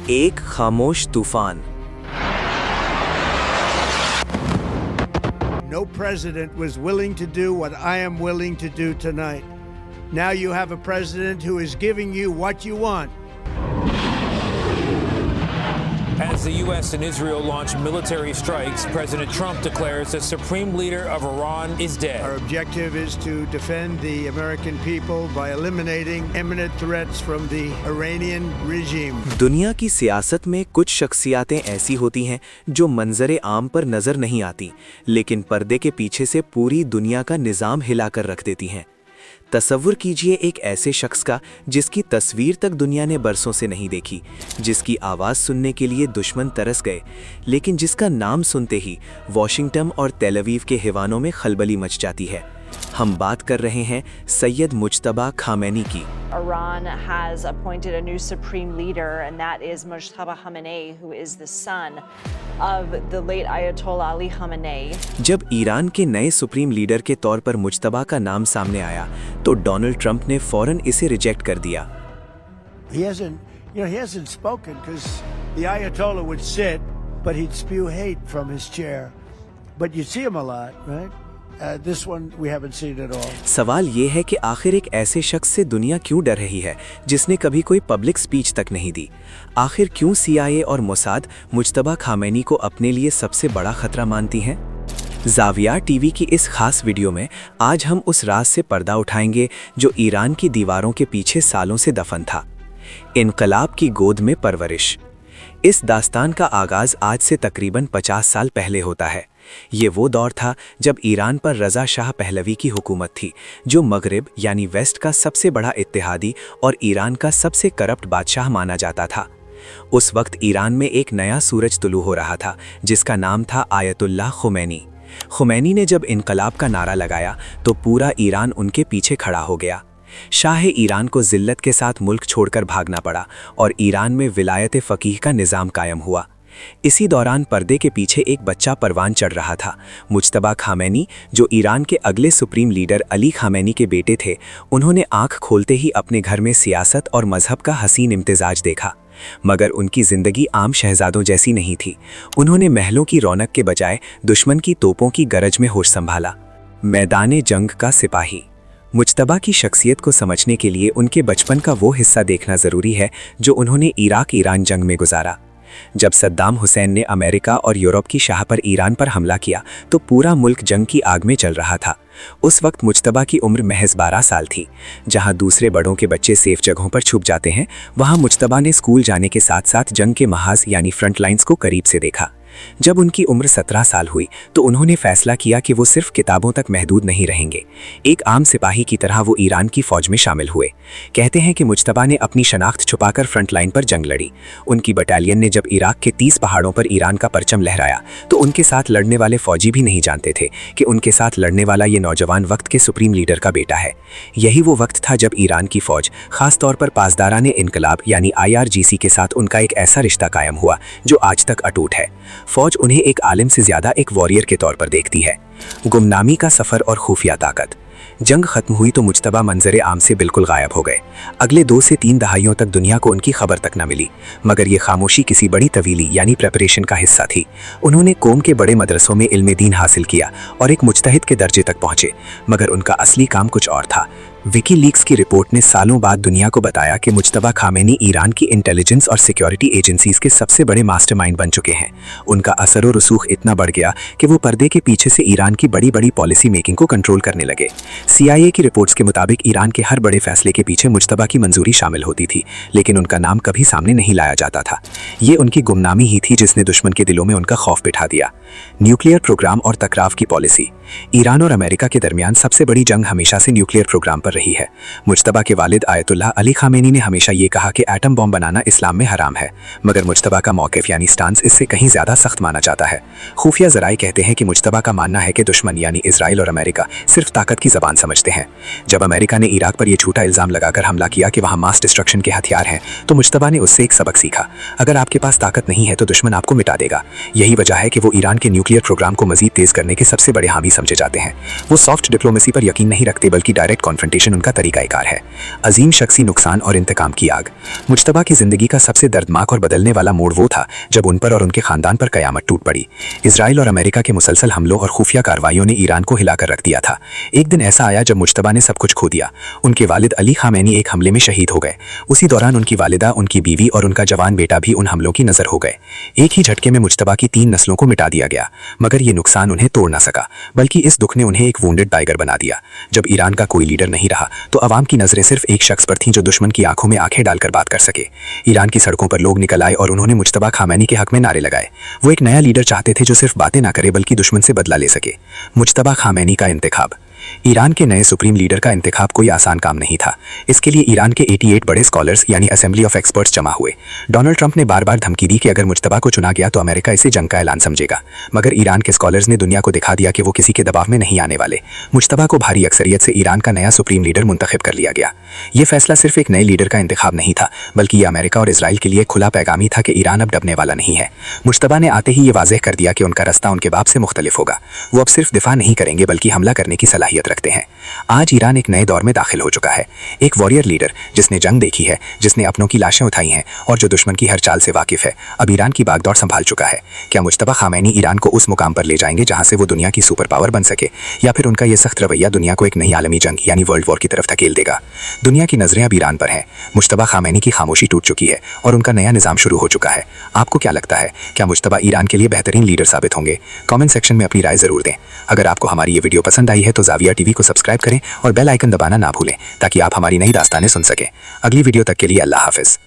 एक खामोश तूफान। No president was willing to do what I am willing to do tonight. Now you have a president who is giving you what you want. As the U.S. and Israel launch military strikes, President Trump declares the supreme leader of Iran is dead. Our objective is to defend the American people by eliminating imminent threats from the Iranian regime. दुनिया की सियासत में कुछ शख्सियतें ऐसी होती हैं जो मंजरे आम पर नजर नहीं आती, लेकिन पर्दे के पीछे से पूरी दुनिया का निजाम हिलाकर रख देती हैं। तसव्वुर कीजिए एक ऐसे शख्स का जिसकी तस्वीर तक दुनिया ने बरसों से नहीं देखी, जिसकी आवाज़ सुनने के लिए दुश्मन तरस गए, लेकिन जिसका नाम सुनते ही वॉशिंगटन और तेल अवीव के हिवानों में खलबली मच जाती है। हम बात कर रहे हैं सैयद मुज्तबा खामैनी की। Iran has appointed a new supreme leader, and that is Mujtaba Khamenei, who is the son of the late Ayatollah Ali Khamenei. जब ईरान के नए सुप्रीम लीडर के तौर पर मुज्तबा का नाम सामने आया, तो डोनाल्ड ट्रंप ने फौरन इसे रिजेक्ट कर दिया। He hasn't spoken because the Ayatollah would sit, but he'd spew hate from his chair. But you see him a lot, right? This one we haven't seen at all. सवाल ये है कि आखिर एक ऐसे शख्स से दुनिया क्यों डर रही है जिसने कभी कोई पब्लिक स्पीच तक नहीं दी? आखिर क्यों CIA और मोसाद मुज्तबा खामैनी को अपने लिए सबसे बड़ा खतरा मानती हैं? ज़ाविया टीवी की इस खास वीडियो में आज हम उस राज से पर्दा उठाएंगे जो ईरान की दीवारों के पीछे सालों से दफन था। इनकलाब की गोद में परवरिश। इस दास्तान का आगाज़ आज से तकरीबन 50 साल पहले होता है। ये वो दौर था जब ईरान पर रज़ा शाह पहलवी की हुकूमत थी, जो मगरिब यानी वेस्ट का सबसे बड़ा इत्तेहादी और ईरान का सबसे करप्ट बादशाह माना जाता था। उस वक्त ईरान में एक नया सूरज तुलू हो रहा था जिसका नाम था आयतुल्लाह खुमैनी। खुमैनी ने जब इनकलाब का नारा लगाया तो पूरा ईरान उनके पीछे खड़ा हो गया। शाह ईरान को जिल्लत के साथ मुल्क छोड़कर भागना पड़ा और ईरान में विलायत फ़कीह का निज़ाम कायम हुआ। इसी दौरान पर्दे के पीछे एक बच्चा परवान चढ़ रहा था। मुज्तबा खामैनी, जो ईरान के अगले सुप्रीम लीडर अली खामैनी के बेटे थे, उन्होंने आंख खोलते ही अपने घर में सियासत और मजहब का हसीन इम्तिजाज देखा। मगर उनकी ज़िंदगी आम शहजादों जैसी नहीं थी। उन्होंने महलों की रौनक के बजाय दुश्मन की तोपों की गरज में होश संभाला। मैदान जंग का सिपाही। मुज्तबा की शख्सियत को समझने के लिए उनके बचपन का वो हिस्सा देखना ज़रूरी है जो उन्होंने इराक ईरान जंग में गुजारा। जब सद्दाम हुसैन ने अमेरिका और यूरोप की शाह पर ईरान पर हमला किया तो पूरा मुल्क जंग की आग में चल रहा था। उस वक्त मुज्तबा की उम्र महज 12 साल थी। जहां दूसरे बड़ों के बच्चे सेफ जगहों पर छुप जाते हैं, वहां मुज्तबा ने स्कूल जाने के साथ साथ जंग के महाज यानी फ्रंट लाइन्स को करीब से देखा। जब उनकी उम्र 17 साल हुई तो उन्होंने फैसला किया कि वो सिर्फ किताबों तक महदूद नहीं रहेंगे। एक आम सिपाही की तरह वो ईरान की फौज में शामिल हुए। कहते हैं कि मुज्तबा ने अपनी शनाख्त छुपाकर फ्रंट लाइन पर जंग लड़ी। उनकी बटालियन ने जब इराक के 30 पहाड़ों पर ईरान का परचम लहराया तो उनके साथ लड़ने वाले फौजी भी नहीं जानते थे कि उनके साथ लड़ने वाला ये नौजवान वक्त के सुप्रीम लीडर का बेटा है। यही वो वक्त था जब ईरान की फौज, खास तौर पर पासदाराने इनकलाब यानी IRGC के साथ उनका एक ऐसा रिश्ता कायम हुआ जो आज तक अटूट है। फौज उन्हें एक आलिम से ज्यादा एक वॉरियर के तौर पर देखती है। गुमनामी का सफर और खुफिया ताकत। जंग खत्म हुई तो मुज्तबा मंजरे आम से बिल्कुल गायब हो गए। अगले 2 से 3 दहाइयों तक दुनिया को उनकी खबर तक न मिली। मगर ये खामोशी किसी बड़ी तवीली यानी प्रेपरेशन का हिस्सा थी। उन्होंने कौम के बड़े मदरसों में इल्म दीन हासिल किया और एक मुज्तहिद के दर्जे तक पहुंचे, मगर उनका असली काम कुछ और था। विकीलीक्स की रिपोर्ट ने सालों बाद दुनिया को बताया कि मुज्तबा खामैनी ईरान की इंटेलिजेंस और सिक्योरिटी एजेंसीज के सबसे बड़े मास्टरमाइंड बन चुके हैं। उनका असर और रसूख इतना बढ़ गया कि वो पर्दे के पीछे से ईरान की बड़ी बड़ी पॉलिसी मेकिंग को कंट्रोल करने लगे। CIA की रिपोर्ट्स के मुताबिक ईरान के हर बड़े फैसले के पीछे मुज्तबा की मंजूरी शामिल होती थी, लेकिन उनका नाम कभी सामने नहीं लाया जाता था। ये उनकी गुमनामी ही थी जिसने दुश्मन के दिलों में उनका खौफ बिठा दिया। न्यूक्लियर प्रोग्राम और टकराव की पॉलिसी। ईरान और अमेरिका के दरमियान सबसे बड़ी जंग हमेशा से न्यूक्लियर प्रोग्राम पर रही है। मुज्तबा के वालिद आयतुल्लाह अली खामैनी ने हमेशा ये कहा कि एटम बॉम्ब बनाना इस्लाम में हराम है, मगर मुज्तबा का मौक़िफ़ यानी स्टांस इससे कहीं ज़्यादा सख्त माना जाता है। खुफिया ज़राए कहते हैं कि मुज्तबा का मानना है कि दुश्मन यानी इजराइल और अमेरिका सिर्फ ताकत की ज़बान समझते हैं। जब अमेरिका ने इराक पर यह झूठा इल्ज़ाम लगाकर हमला किया कि वहाँ मास डिस्ट्रक्शन के हथियार हैं, तो मुज्तबा ने उससे एक सबक सीखा। अगर आपके पास ताकत नहीं है तो दुश्मन आपको मिटा देगा। यही वजह है कि वो ईरान के न्यूक्लियर प्रोग्राम को मज़ीद तेज़ करने के सबसे बड़े हामी समझे जाते हैं। वो सॉफ्ट डिप्लोमेसी पर यकीन नहीं रखते बल्कि डायरेक्ट कॉन्फ्रंटेशन उनका तरीकाकार है। अजीम शख्सी नुकसान और इंतकाम की आग। मुज्तबा की जिंदगी का सबसे दर्दनाक और बदलने वाला मोड़ वो था जब उन पर और उनके खानदान पर कयामत टूट पड़ी। इजराइल और अमेरिका के मुसलसल हमलों और खुफिया कार्रवाइयों ने ईरान को हिलाकर रख दिया था। एक दिन ऐसा आया जब मुज्तबा ने सब कुछ खो दिया। उनके वालिद अली खामैनी एक हमले में शहीद हो गए। उसी दौरान उनकी वालिदा, उनकी बीवी और उनका जवान बेटा भी उन हमलों की नजर हो गए। एक ही झटके में मुज्तबा की 3 नस्लों को मिटा दिया गया। मगर ये नुकसान उन्हें तोड़ ना सका, बल्कि इस दुख ने उन्हें एक वुंडेड टाइगर बना दिया। जब ईरान का कोई लीडर नहीं रहा तो अवाम की नजरें सिर्फ एक शख्स पर थीं जो दुश्मन की आंखों में आंखें डालकर बात कर सके। ईरान की सड़कों पर लोग निकल आए और उन्होंने मुज्तबा खामैनी के हक में नारे लगाए। वो एक नया लीडर चाहते थे जो सिर्फ बातें ना करे बल्कि दुश्मन से बदला ले सके। मुज्तबा खामैनी का इंतखाब। ईरान के नए सुप्रीम लीडर का इंतखाब कोई आसान काम नहीं था। इसके लिए ईरान के 88 बड़े स्कॉलर्स यानी असेंबली ऑफ एक्सपर्ट्स जमा हुए। डोनाल्ड ट्रंप ने बार बार धमकी दी कि अगर मुज्तबा को चुना गया तो अमेरिका इसे जंग का ऐलान समझेगा। मगर ईरान के स्कॉलर्स ने दुनिया को दिखा दिया कि वो किसी के दबाव में नहीं आने वाले। मुज्तबा को भारी अक्सरियत से ईरान का नया सुप्रीम लीडर मुंतखब कर लिया गया। ये फैसला सिर्फ एक नए लीडर का इंतखाब नहीं था, बल्कि ये अमेरिका और इसराइल के लिए खुला पैगामी था कि ईरान अब डरने वाला नहीं है। मुज्तबा ने आते ही ये वाज़ेह कर दिया कि उनका रास्ता उनके बाप से मुख्तलिफ होगा। वो अब सिर्फ दिफा नहीं करेंगे बल्कि हमला करने की सलाहियत रखते हैं। आज ईरान एक नए दौर में दाखिल हो चुका है। एक वॉरियर लीडर जिसने जंग देखी है, जिसने अपनों की लाशें उठाई हैं और जो दुश्मन की हर चाल से वाकिफ है, अब ईरान की बागडोर संभाल चुका है। क्या मुज्तबा खामैनी ईरान को उस मुकाम पर ले जाएंगे जहां से वो दुनिया की सुपर पावर बन सके, या फिर उनका ये सख्त रवैया दुनिया को एक नई आलमी जंग यानी वर्ल्ड वॉर की तरफ धकेल देगा? दुनिया की नजरें अब ईरान पर हैं। मुज्तबा खामैनी की खामोशी टूट चुकी है और उनका नया निजाम शुरू हो चुका है। आपको क्या लगता है, क्या मुज्तबा ईरान के लिए बेहतरीन लीडर साबित होंगे? कमेंट सेक्शन में अपनी राय जरूर दें। अगर आपको हमारी ये वीडियो पसंद आई है तो जाविया टीवी को सब्सक्राइब करें और बेल आइकन दबाना ना भूलें ताकि आप हमारी नई दास्तानें सुन सकें। अगली वीडियो तक के लिए अल्लाह हाफिज।